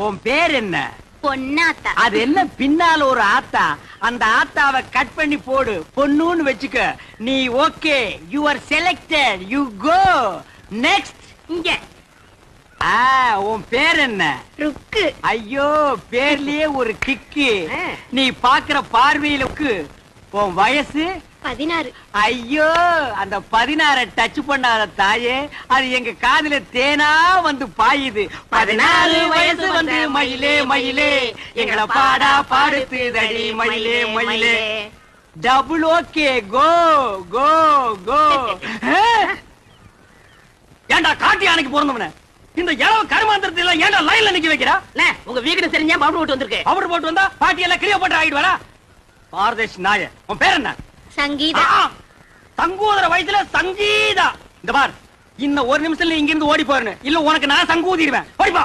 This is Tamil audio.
உன் பேர் என்ன? பொன்னாத்தா. அது என்ன பின்னால ஒரு ஆத்தா? அந்த ஆத்தாவை கட் பண்ணி போடு, பொண்ணுன்னு வச்சுக்க. நீ okay, you are selected, you go next. இங்க உன் பேர் என்ன? ருக்கு. ஐயோ, பேர்லயே ஒரு கிக்கு. நீ பாக்குற பார்வையிலுக்கு. உன் வயசு 16. ஐயோ, அந்த 16 டச் பண்ணாத தாயே, அது எங்க காதுல தேனா வந்து பாயுது. 16 வயசு வந்து மயிலே மயிலே எங்களை பாடா பாடுத்துதடி மயிலே மயிலே. டபுள் ஓகே, கோ கோ கோ. ஏண்டா காட்டி அன்னைக்கு பிறந்தவன இந்த இளவ கருமாந்திரத்தை எல்லாம் ஏண்டா லைன்ல நிக்க வைக்கிறா? உங்க வீடு தெரிஞ்சா பவுடர் போட்டு வந்திருக்கு. பவுடர் போட்டு வந்தா பாட்டி எல்லாம் கிளியோ போட்டு ஆகிடுவாரா? பாரதேஷ் நாய. உன் பேர் என்ன? சங்கீதா. சங்கூதர வயசுல சங்கீதா. இந்த பார், இன்னும் ஒரு நிமிஷத்துல இங்க இருந்து ஓடி போறேன்னு இல்ல உனக்கு நான் சங்கூதிடுவேன். ஓடிப்பா.